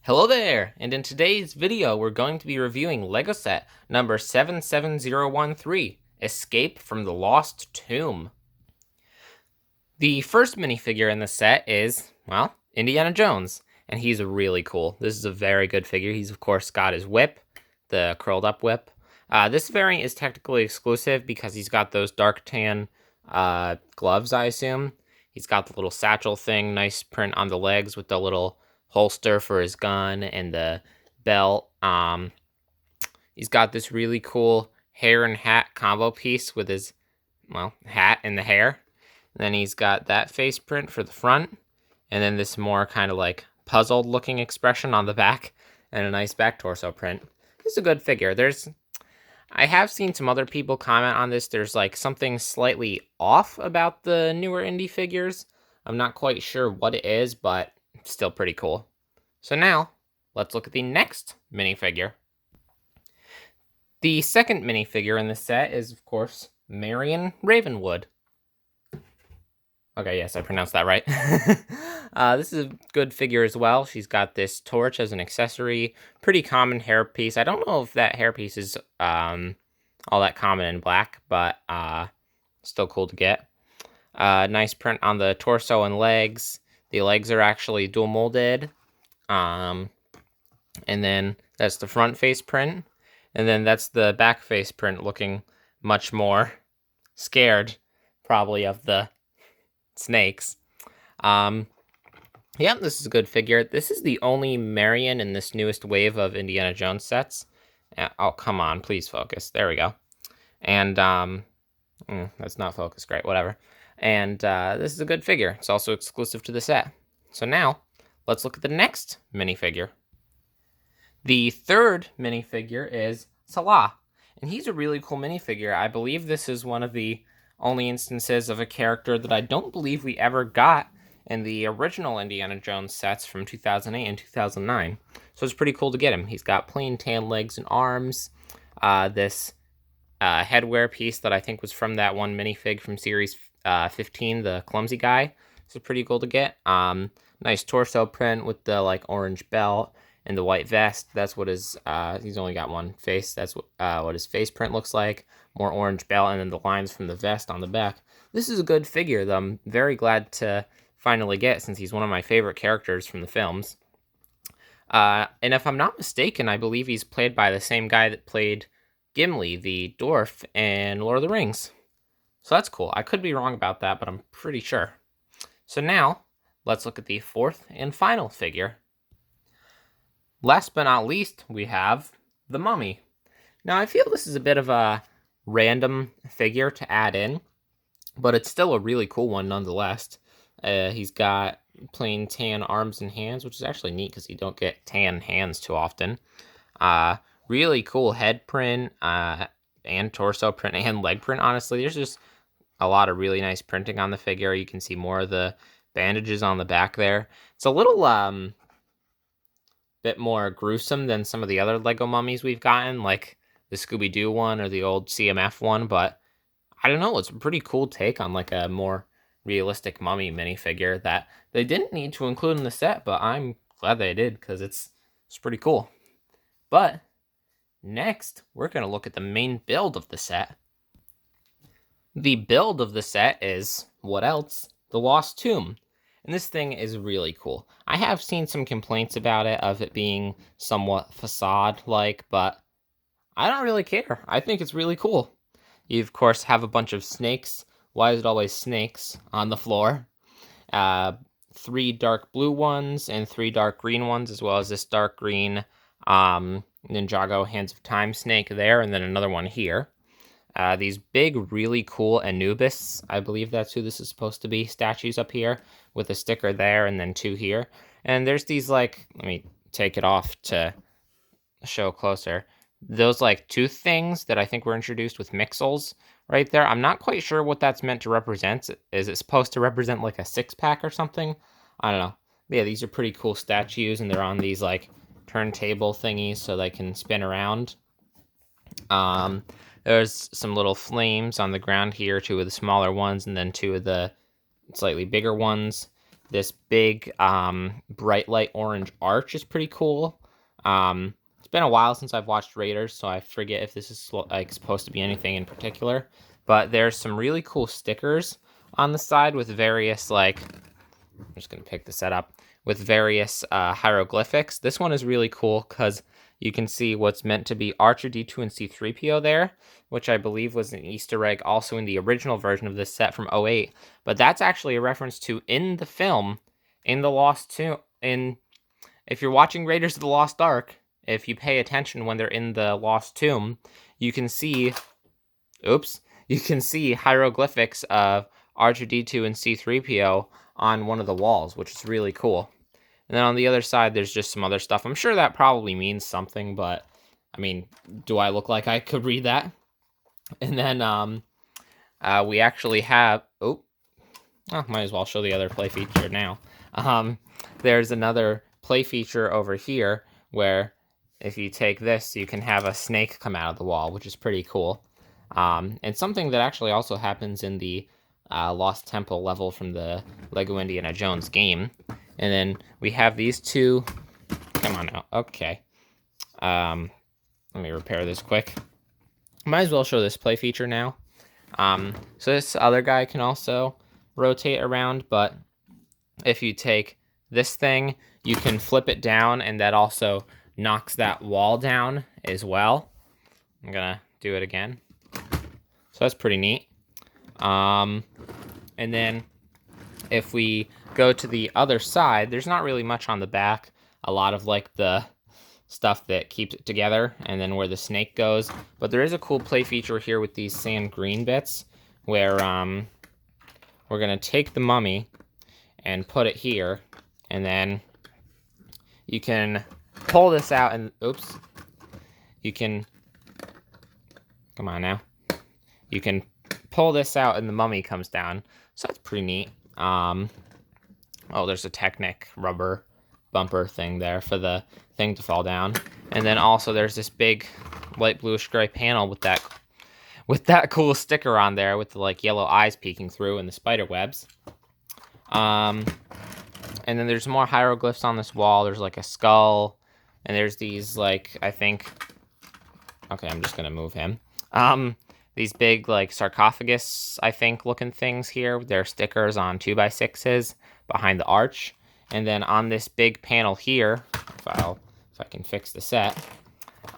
Hello there, and in today's video we're going to be reviewing LEGO set number 77013, Escape from the Lost Tomb. The first minifigure in the set is, well, Indiana Jones, and he's really cool. This is a very good figure. He's of course got his whip, the curled up whip. This variant is technically exclusive because he's got those dark tan gloves, I assume. He's got the little satchel thing, nice print on the legs with the little holster for his gun and the belt. He's got this really cool hair and hat combo piece with his, hat and the hair. And then he's got that face print for the front, and then this more kind of like puzzled looking expression on the back, and a nice back torso print. It's a good figure. I have seen some other people comment on this. There's like something slightly off about the newer indie figures. I'm not quite sure what it is, but it's still pretty cool. So now, let's look at the next minifigure. The second minifigure in the set is, of course, Marion Ravenwood. Okay, yes, I pronounced that right. This is a good figure as well. She's got this torch as an accessory. Pretty common hairpiece. I don't know if that hairpiece is all that common in black, but still cool to get. Nice print on the torso and legs. The legs are actually dual molded. And then that's the front face print. And then that's the back face print, looking much more scared, probably, of the snakes. Yeah, this is a good figure. This is the only Marion in this newest wave of Indiana Jones sets. Oh, come on, please focus. There we go. And that's not focused. Great, whatever. And this is a good figure. It's also exclusive to the set. So now, let's look at the next minifigure. The third minifigure is Salah, and he's a really cool minifigure. I believe this is one of the only instances of a character that I don't believe we ever got in the original Indiana Jones sets from 2008 and 2009. So it's pretty cool to get him. He's got plain tan legs and arms. This headwear piece that I think was from that one minifig from series 15, the clumsy guy. So pretty cool to get. Nice torso print with the like orange belt and the white vest. That's what his he's only got one face. That's what his face print looks like. More orange belt, and then the lines from the vest on the back. This is a good figure that I'm very glad to finally get, since he's one of my favorite characters from the films. And if I'm not mistaken, I believe he's played by the same guy that played Gimli, the dwarf, in Lord of the Rings. So that's cool. I could be wrong about that, but I'm pretty sure. So now, let's look at the fourth and final figure. Last but not least, we have the Mummy. Now, I feel this is a bit of a random figure to add in, but it's still a really cool one nonetheless. He's got plain tan arms and hands, which is actually neat because you don't get tan hands too often. Really cool head print and torso print and leg print, honestly. There's just a lot of really nice printing on the figure. You can see more of the bandages on the back there. It's a little bit more gruesome than some of the other Lego mummies we've gotten, like the Scooby-Doo one or the old CMF one, but I don't know, it's a pretty cool take on like a more realistic mummy minifigure that they didn't need to include in the set, but I'm glad they did because it's pretty cool. But next, we're going to look at the main build of the set. The build of the set is, what else? The Lost Tomb. And this thing is really cool. I have seen some complaints about it, of it being somewhat facade-like, but I don't really care. I think it's really cool. You, of course, have a bunch of snakes. Why is it always snakes on the floor? 3 dark blue ones and 3 dark green ones, as well as this dark green Ninjago Hands of Time snake there, and then another one here. These big, really cool Anubis, I believe that's who this is supposed to be, statues up here, with a sticker there, and then 2 here. And there's these, like, let me take it off to show closer. Those, like, tooth things that I think were introduced with Mixels right there. I'm not quite sure what that's meant to represent. Is it supposed to represent, like, a 6-pack or something? I don't know. But yeah, these are pretty cool statues, and they're on these, like, turntable thingies so they can spin around. There's some little flames on the ground here, 2 of the smaller ones, and then 2 of the slightly bigger ones. this big bright light orange arch is pretty cool. It's been a while since I've watched Raiders, so I forget if this is like supposed to be anything in particular. But there's some really cool stickers on the side with various like, I'm just gonna pick the setup with various hieroglyphics. This one is really cool because you can see what's meant to be R2-D2 and C-3PO there, which I believe was an Easter egg also in the original version of this set from 08. But that's actually a reference to in the film, in the Lost Tomb. If you're watching Raiders of the Lost Ark, if you pay attention when they're in the Lost Tomb, you can see, you can see hieroglyphics of R2-D2 and C-3PO on one of the walls, which is really cool. And then on the other side, there's just some other stuff. I'm sure that probably means something, but I mean, do I look like I could read that? And then we actually have, might as well show the other play feature now. There's another play feature over here where if you take this, you can have a snake come out of the wall, which is pretty cool. And something that actually also happens in the Lost Temple level from the Lego Indiana Jones game. And then we have these two. Come on now. Okay. Let me repair this quick. Might as well show this play feature now. So this other guy can also rotate around, but if you take this thing, you can flip it down, and that also knocks that wall down as well. I'm gonna do it again. So that's pretty neat. And then if we go to the other side, there's not really much on the back. A lot of like the stuff that keeps it together, and then where the snake goes. But there is a cool play feature here with these sand green bits where we're gonna take the mummy and put it here, and then you can pull this out and you can, come on now, you can pull this out and the mummy comes down. So that's pretty neat. Oh, there's a Technic rubber bumper thing there for the thing to fall down. And then also there's this big light bluish gray panel with that cool sticker on there with the like yellow eyes peeking through and the spider webs. And then there's more hieroglyphs on this wall. There's like a skull, and there's these like, I think, okay, I'm just gonna move him. These big like sarcophagus, I think, looking things here. They're stickers on 2x6s behind the arch. And then on this big panel here, if I can fix the set,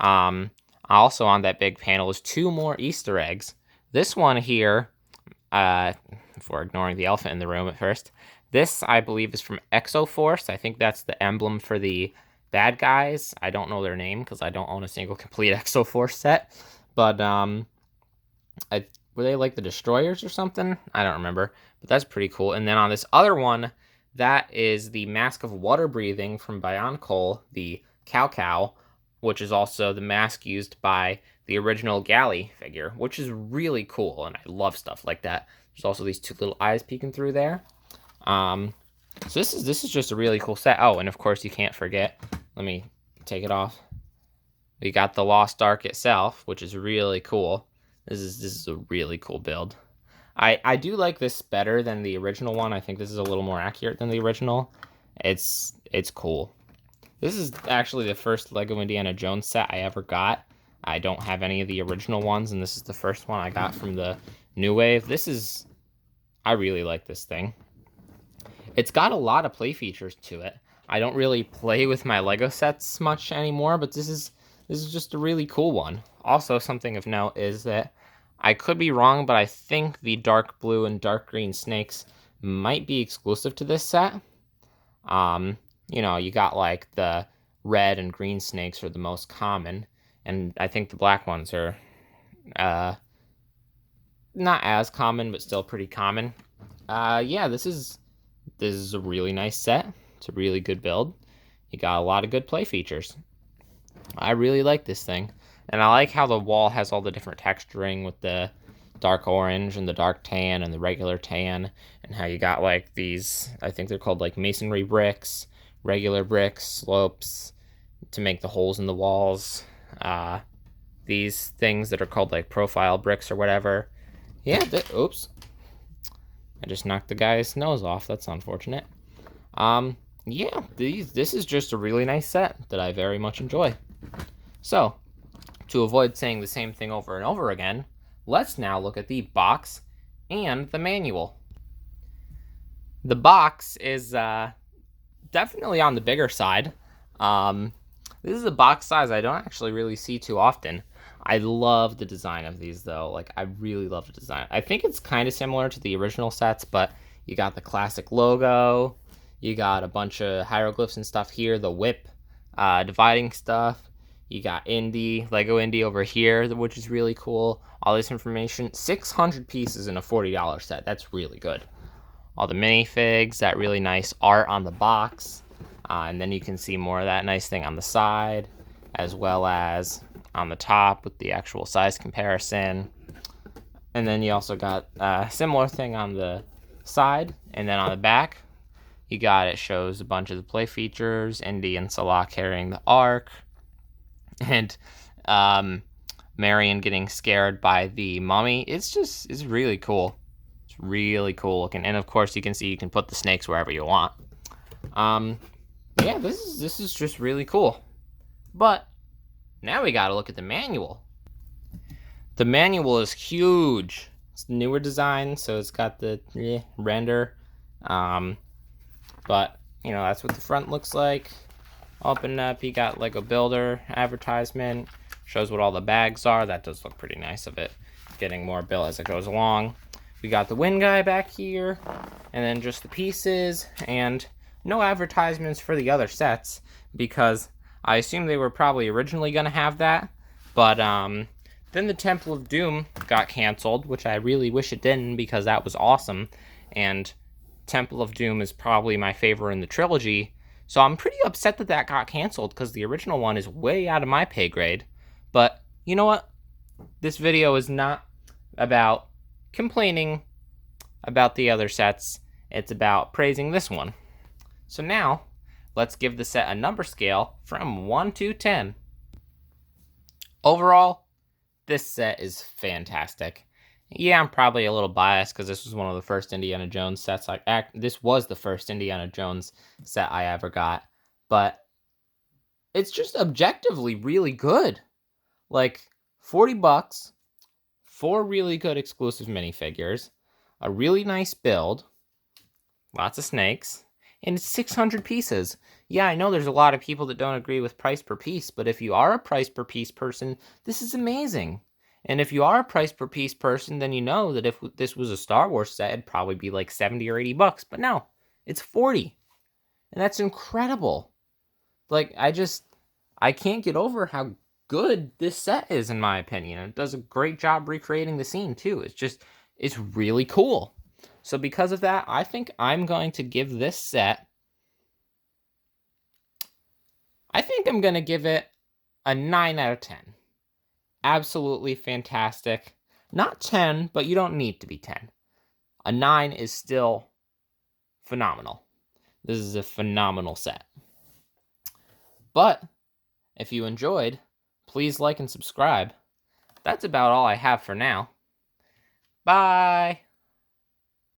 also on that big panel is two more Easter eggs. This one here, before ignoring the elephant in the room at first, this I believe is from Exoforce. I think that's the emblem for the bad guys. I don't know their name because I don't own a single complete Exoforce set. But were they like the Destroyers or something? I don't remember. But that's pretty cool. And then on this other one, that is the Mask of Water Breathing from Bionicle, the Cow, which is also the mask used by the original Galley figure, which is really cool, and I love stuff like that. There's also these two little eyes peeking through there. So this is just a really cool set. Oh, and of course you can't forget, let me take it off. We got the Lost Ark itself, which is really cool. This is a really cool build. I do like this better than the original one. I think this is a little more accurate than the original. It's cool. This is actually the first Lego Indiana Jones set I ever got. I don't have any of the original ones, and this is the first one I got from the New Wave. I really like this thing. It's got a lot of play features to it. I don't really play with my Lego sets much anymore, but this is just a really cool one. Also, something of note is that I could be wrong, but I think the dark blue and dark green snakes might be exclusive to this set. You know, you got like the red and green snakes are the most common, and I think the black ones are not as common, but still pretty common. Yeah, this is a really nice set. It's a really good build. You got a lot of good play features. I really like this thing. And I like how the wall has all the different texturing with the dark orange and the dark tan and the regular tan, and how you got like these, I think they're called like masonry bricks, regular bricks, slopes to make the holes in the walls. These things that are called like profile bricks or whatever. Yeah, oops. I just knocked the guy's nose off. That's unfortunate. Yeah, this is just a really nice set that I very much enjoy. So, to avoid saying the same thing over and over again, let's now look at the box and the manual. The box is definitely on the bigger side. This is a box size I don't actually really see too often. I love the design of these though. Like, I really love the design. I think it's kind of similar to the original sets, but you got the classic logo. You got a bunch of hieroglyphs and stuff here. The whip, dividing stuff. You got Lego Indy over here, which is really cool. All this information. 600 pieces in a $40 set. That's really good. All the minifigs, that really nice art on the box. And then you can see more of that nice thing on the side, as well as on the top with the actual size comparison. And then you also got a similar thing on the side, and then on the back, it shows a bunch of the play features, Indy and Salah carrying the ark, and Marion getting scared by the mummy. It's really cool. It's really cool looking. And of course, you can see you can put the snakes wherever you want. Yeah, this is just really cool. But now we gotta look at the manual. The manual is huge. It's the newer design, so it's got the render. But, you know, that's what the front looks like. Open up, you got Lego Builder advertisement. Shows what all the bags are. That does look pretty nice of it. Getting more built as it goes along. We got the wind guy back here. And then just the pieces. And no advertisements for the other sets. Because I assume they were probably originally going to have that. But then the Temple of Doom got canceled. Which I really wish it didn't, because that was awesome. And Temple of Doom is probably my favorite in the trilogy. So I'm pretty upset that that got canceled, because the original one is way out of my pay grade. But you know what? This video is not about complaining about the other sets. It's about praising this one. So now, let's give the set a number scale from 1 to 10. Overall, this set is fantastic. Yeah, I'm probably a little biased because this was one of the first Indiana Jones sets. This was the first Indiana Jones set I ever got. But it's just objectively really good. Like, $40, 4 really good exclusive minifigures, a really nice build, lots of snakes, and it's 600 pieces. Yeah, I know there's a lot of people that don't agree with price per piece, but if you are a price per piece person, this is amazing. And if you are a price per piece person, then you know that if this was a Star Wars set, it'd probably be like 70 or 80 bucks. But no, it's 40. And that's incredible. Like, I can't get over how good this set is, in my opinion. It does a great job recreating the scene, too. It's really cool. So because of that, I think I'm going to give this set, I think I'm going to give it a 9 out of 10. Absolutely fantastic. Not 10, but you don't need to be 10. A 9 is still phenomenal. This is a phenomenal set. But if you enjoyed, please like and subscribe. That's about all I have for now. Bye!